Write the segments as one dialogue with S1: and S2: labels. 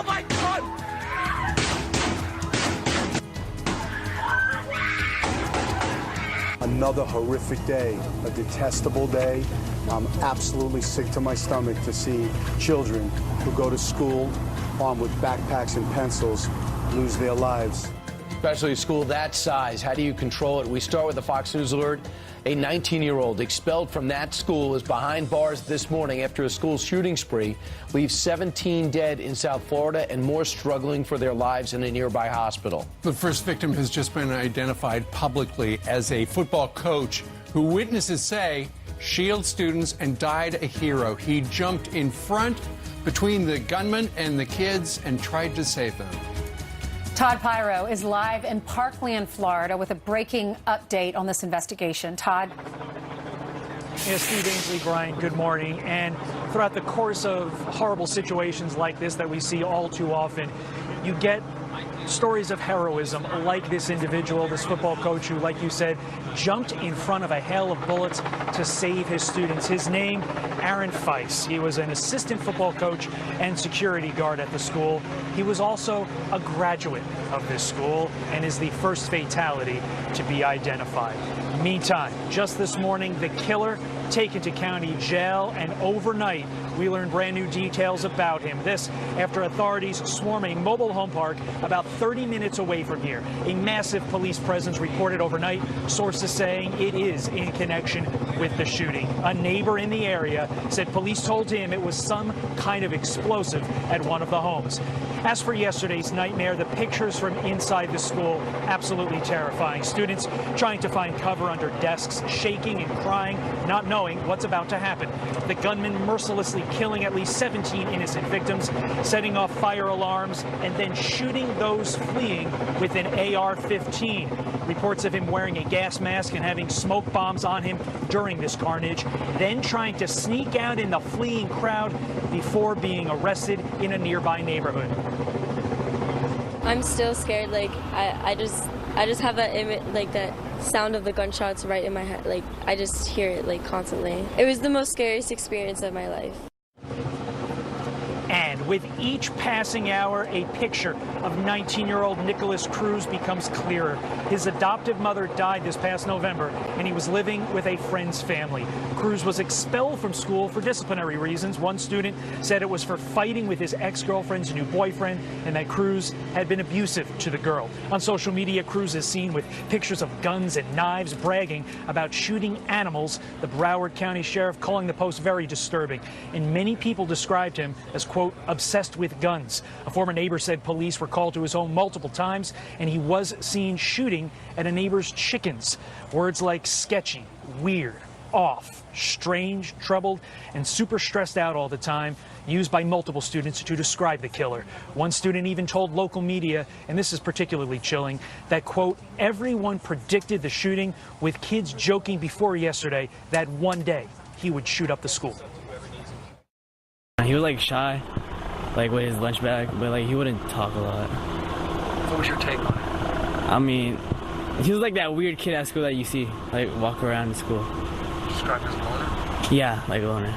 S1: Oh my God!
S2: Another horrific day, a detestable day. I'm absolutely sick to my stomach to see children who go to school armed with backpacks and pencils lose their lives.
S3: Especially a school that size. How do you control it? We start with the Fox News alert. A 19-year-old expelled from that school is behind bars this morning after a school shooting spree leaves 17 dead in South Florida and more struggling for their lives in a nearby hospital.
S4: The first victim has just been identified publicly as a football coach who witnesses say shielded students and died a hero. He jumped in front between the gunman and the kids and tried to save them.
S5: Todd Pyro is live in Parkland, Florida, with a breaking update on this investigation. Todd.
S6: Yes, Steve Ainsley, Brian, good morning. And throughout the course of horrible situations like this that we see all too often, you get stories of heroism like this individual, this football coach who, like you said, jumped in front of a hail of bullets to save his students. His name, Aaron Feis. He was an assistant football coach and security guard at the school. He was also a graduate of this school and is the first fatality to be identified. Meantime, just this morning, the killer taken to county jail, and overnight we learned brand new details about him. This after authorities swarm a mobile home park about 30 minutes away from here. A massive police presence reported overnight, sources saying it is in connection with the shooting. A neighbor in the area said police told him it was some kind of explosive at one of the homes. As for yesterday's nightmare, the pictures from inside the school, absolutely terrifying. Students trying to find cover under desks, shaking and crying, not knowing what's about to happen. The gunman mercilessly killing at least 17 innocent victims, setting off fire alarms, and then shooting those fleeing with an AR-15. Reports of him wearing a gas mask and having smoke bombs on him during this carnage, then trying to sneak out in the fleeing crowd before being arrested in a nearby neighborhood.
S7: I'm still scared. Like I just have that image, like that sound of the gunshots right in my head. Like I just hear it like constantly. It was the most scariest experience of my life.
S6: And with each passing hour, a picture of 19-year-old Nicholas Cruz becomes clearer. His adoptive mother died this past November, and he was living with a friend's family. Cruz was expelled from school for disciplinary reasons. One student said it was for fighting with his ex-girlfriend's new boyfriend, and that Cruz had been abusive to the girl. On social media, Cruz is seen with pictures of guns and knives, bragging about shooting animals. The Broward County Sheriff calling the post very disturbing, and many people described him as, quote, obsessed with guns. A former neighbor said police were called to his home multiple times, and he was seen shooting at a neighbor's chickens. Words like sketchy, weird, off, strange, troubled, and super stressed out all the time, used by multiple students to describe the killer. One student even told local media, and this is particularly chilling, that, quote, everyone predicted the shooting, with kids joking before yesterday that one day he would shoot up the school.
S8: He was like shy, like with his lunch bag, but like he wouldn't talk a lot.
S1: What was your take on it?
S8: I mean, he was like that weird kid at school that you see, like walk around in school.
S1: Described as a loner?
S8: Yeah, like a loner.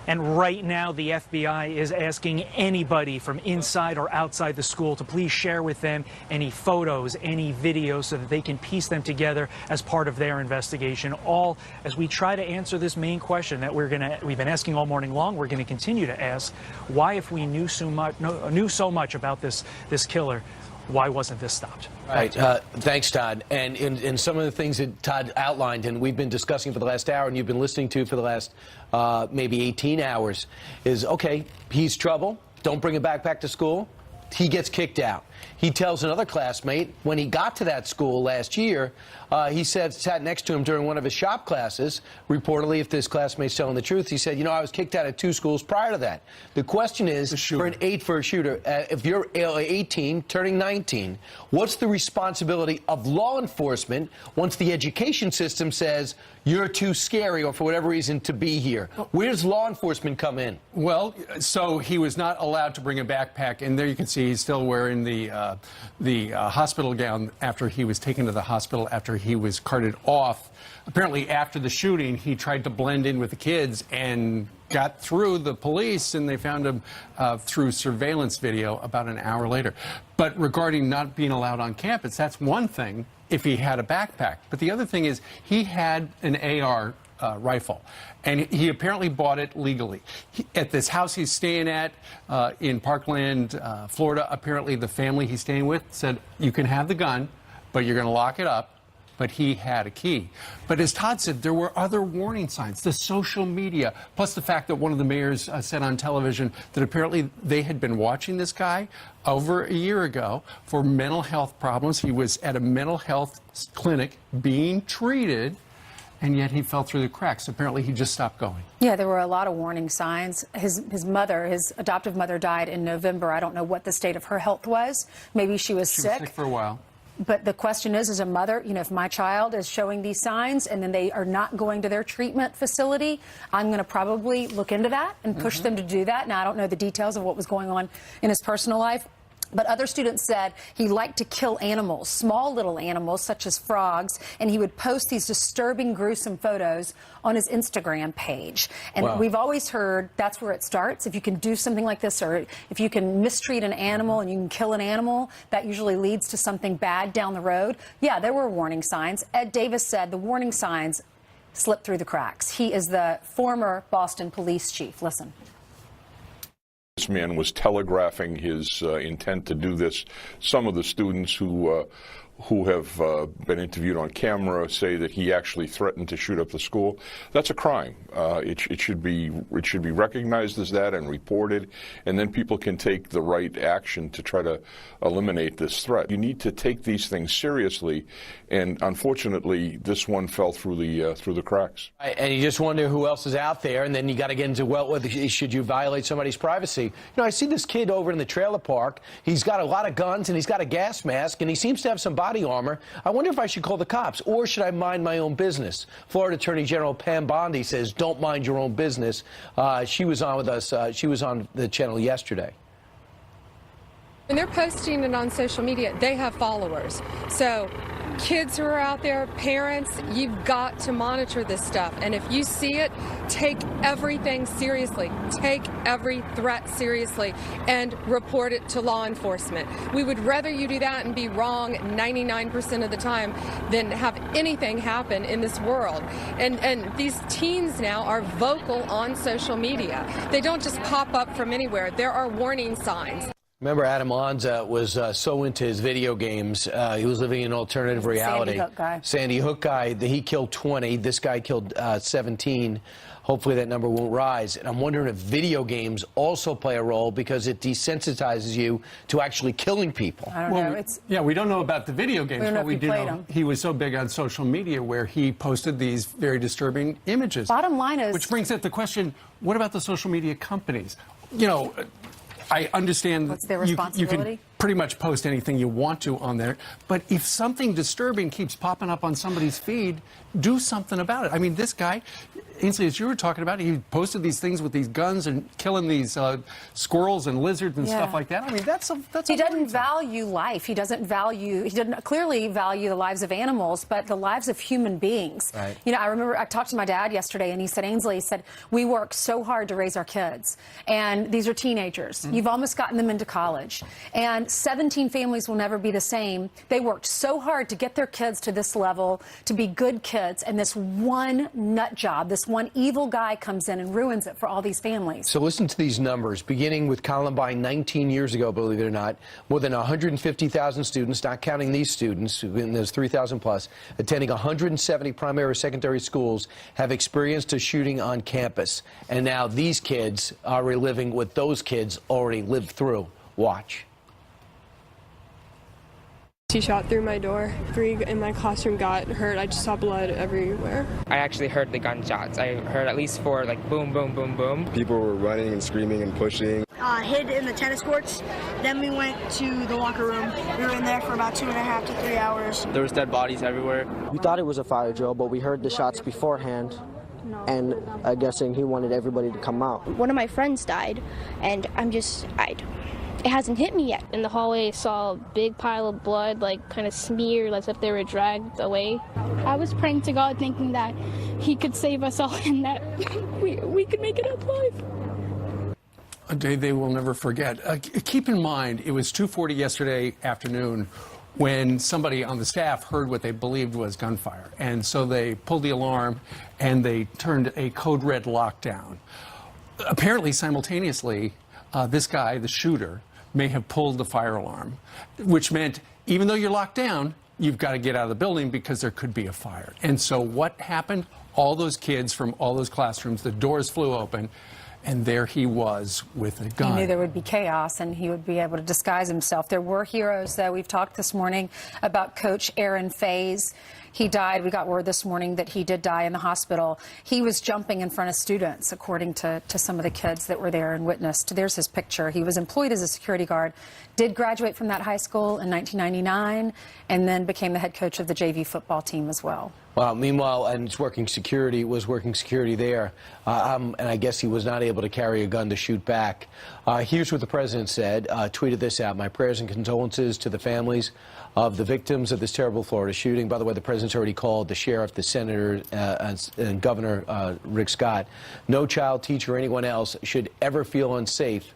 S6: And right now, the FBI is asking anybody from inside or outside the school to please share with them any photos, any videos, so that they can piece them together as part of their investigation. All as we try to answer this main question that we've been asking all morning long. We're going to continue to ask, why, if we knew so much about this killer, why wasn't this stopped?
S3: Right. Thanks, Todd. And in some of the things that Todd outlined and we've been discussing for the last hour and you've been listening to for the last maybe 18 hours is, okay, he's trouble. Don't bring him back to school. He gets kicked out. He tells another classmate when he got to that school last year, he said, sat next to him during one of his shop classes, reportedly, if this classmate's telling the truth, he said, you know, I was kicked out of 2 schools prior to that. The question is, for a shooter, if you're 18, turning 19, what's the responsibility of law enforcement once the education system says you're too scary or for whatever reason to be here? Where does law enforcement come in?
S4: Well, so he was not allowed to bring a backpack, and there you can see see he's still wearing the hospital gown after he was taken to the hospital after he was carted off. Apparently, after the shooting, he tried to blend in with the kids and got through the police, and they found him through surveillance video about an hour later. But regarding not being allowed on campus, that's one thing if he had a backpack. But the other thing is he had an AR rifle, and he apparently bought it legally. At this house he's staying at in Parkland, Florida, apparently the family he's staying with said, you can have the gun, but you're going to lock it up. But he had a key. But as Todd said, there were other warning signs, the social media, plus the fact that one of the mayors said on television that apparently they had been watching this guy over a year ago for mental health problems. He was at a mental health clinic being treated, and yet he fell through the cracks. Apparently he just stopped going.
S5: Yeah, there were a lot of warning signs. His mother, his adoptive mother, died in November. I don't know what the state of her health was. Maybe she was sick.
S4: She was sick for a while.
S5: But the question is, as a mother, you know, if my child is showing these signs and then they are not going to their treatment facility, I'm going to probably look into that and push them to do that. Now, I don't know the details of what was going on in his personal life. But other students said he liked to kill animals, small little animals such as frogs, and he would post these disturbing, gruesome photos on his Instagram page. And we've always heard that's where it starts. If you can do something like this, or if you can mistreat an animal and you can kill an animal, that usually leads to something bad down the road. Yeah, there were warning signs. Ed Davis said the warning signs slipped through the cracks. He is the former Boston police chief. Listen.
S9: This man was telegraphing his intent to do this. Some of the students who have been interviewed on camera say that he actually threatened to shoot up the school. That's a crime. It should be recognized as that and reported, and then people can take the right action to try to eliminate this threat. You need to take these things seriously, and unfortunately, this one fell through the cracks.
S3: And you just wonder who else is out there, and then you got to get into, well, should you violate somebody's privacy? You know, I see this kid over in the trailer park. He's got a lot of guns, and he's got a gas mask, and he seems to have some body armor. I wonder if I should call the cops, or should I mind my own business? Florida Attorney General Pam Bondi says, don't mind your own business. She was on with us. She was on the channel yesterday.
S10: When they're posting it on social media, they have followers. So kids who are out there, parents, you've got to monitor this stuff. And if you see it, take everything seriously. Take every threat seriously and report it to law enforcement. We would rather you do that and be wrong 99% of the time than have anything happen in this world. And these teens now are vocal on social media. They don't just pop up from anywhere. There are warning signs.
S3: Remember, Adam Lanza was so into his video games. He was living in alternative reality.
S5: Sandy Hook guy.
S3: Sandy Hook guy. He killed 20. This guy killed 17. Hopefully that number won't rise. And I'm wondering if video games also play a role because it desensitizes you to actually killing people.
S5: I don't know.
S4: Yeah, we don't know about the video games,
S5: don't know
S4: but
S5: if
S4: we
S5: he
S4: do
S5: played
S4: know
S5: them.
S4: he was so big on social media where he posted these very disturbing images.
S5: Bottom line is...
S4: Which brings up the question, what about the social media companies? You know, I understand
S5: What's their
S4: you
S5: responsibility?
S4: can pretty much post anything you want to on there, but if something disturbing keeps popping up on somebody's feed, do something about it. I mean, this guy, Ainsley, as you were talking about, he posted these things with these guns and killing these squirrels and lizards and stuff like that. I mean, that's
S5: He doesn't value life. He doesn't clearly value the lives of animals, but the lives of human beings.
S3: Right.
S5: You know, I remember I talked to my dad yesterday, and he said, Ainsley, he said, we work so hard to raise our kids, and these are teenagers. You've almost gotten them into college, and 17 families will never be the same. They worked so hard to get their kids to this level, to be good kids, and this one nut job, this one evil guy comes in and ruins it for all these families.
S3: So listen to these numbers. Beginning with Columbine 19 years ago, believe it or not, more than 150,000 students, not counting these students, and there's 3,000 plus, attending 170 primary or secondary schools have experienced a shooting on campus. And now these kids are reliving what those kids already lived through. Watch.
S11: She shot through my door. 3 in my classroom got hurt. I just saw blood everywhere.
S12: I actually heard the gunshots. I heard at least 4, like, boom, boom, boom, boom.
S13: People were running and screaming and pushing.
S14: Hid in the tennis courts. Then we went to the locker room. We were in there for about 2.5 to 3 hours.
S15: There was dead bodies everywhere. We thought it was a fire drill, but we heard the shots beforehand. And I'm guessing he wanted everybody to come out.
S16: One of my friends died, and it hasn't hit me yet. In the hallway, I saw a big pile of blood, like kind of smeared as if they were dragged away.
S17: I was praying to God, thinking that He could save us all and that we could make it out alive.
S4: A day they will never forget. Keep in mind, it was 2:40 yesterday afternoon when somebody on the staff heard what they believed was gunfire. And so they pulled the alarm and they turned a code red lockdown. Apparently, simultaneously, this guy, the shooter, may have pulled the fire alarm, which meant even though you're locked down, you've got to get out of the building because there could be a fire. And so what happened? All those kids from all those classrooms, the doors flew open, and there he was with a gun.
S5: He knew there would be chaos and he would be able to disguise himself. There were heroes, though. We've talked this morning about Coach Aaron Faze. He died. We got word this morning that he did die in the hospital. He was jumping in front of students, according to some of the kids that were there and witnessed. There's his picture. He was employed as a security guard, did graduate from that high school in 1999, and then became the head coach of the JV football team as well.
S3: Well, meanwhile, and was working security there, and I guess he was not able to carry a gun to shoot back. Here's what the president said, tweeted this out: "My prayers and condolences to the families of the victims of this terrible Florida shooting." By the way, the president's already called the sheriff, the senator, and Governor Rick Scott. No child, teacher, or anyone else should ever feel unsafe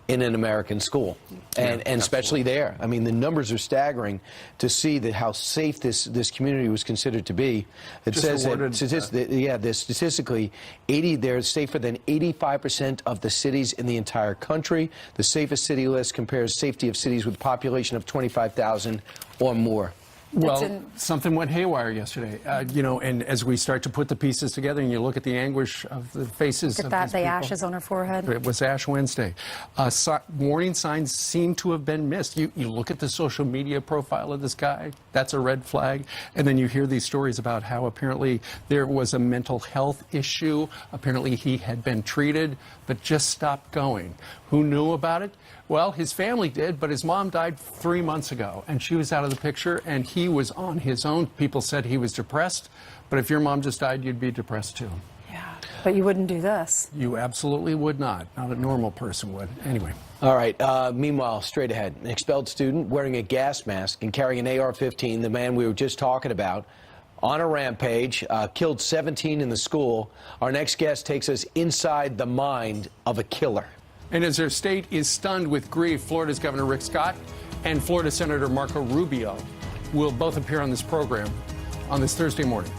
S3: in an American school, and especially there. I mean, the numbers are staggering to see that how safe this community was considered to be. It says that statistically, they're safer than 85% of the cities in the entire country. The safest city list compares safety of cities with a population of 25,000 or more.
S4: Well, something went haywire yesterday, and as we start to put the pieces together and you look at the anguish of the faces of these people,
S5: ashes on her forehead.
S4: It was Ash Wednesday. Warning signs seem to have been missed. You look at the social media profile of this guy, that's a red flag. And then you hear these stories about how apparently there was a mental health issue. Apparently he had been treated, but just stopped going. Who knew about it? Well, his family did, but his mom died 3 months ago, and she was out of the picture, and he was on his own. People said he was depressed, but if your mom just died, you'd be depressed too.
S5: Yeah, but you wouldn't do this.
S4: You absolutely would not. Not a normal person would. Anyway.
S3: All right. Meanwhile, straight ahead, an expelled student wearing a gas mask and carrying an AR-15, the man we were just talking about, on a rampage, killed 17 in the school. Our next guest takes us inside the mind of a killer.
S4: And as their state is stunned with grief, Florida's Governor Rick Scott and Florida Senator Marco Rubio will both appear on this program on this Thursday morning.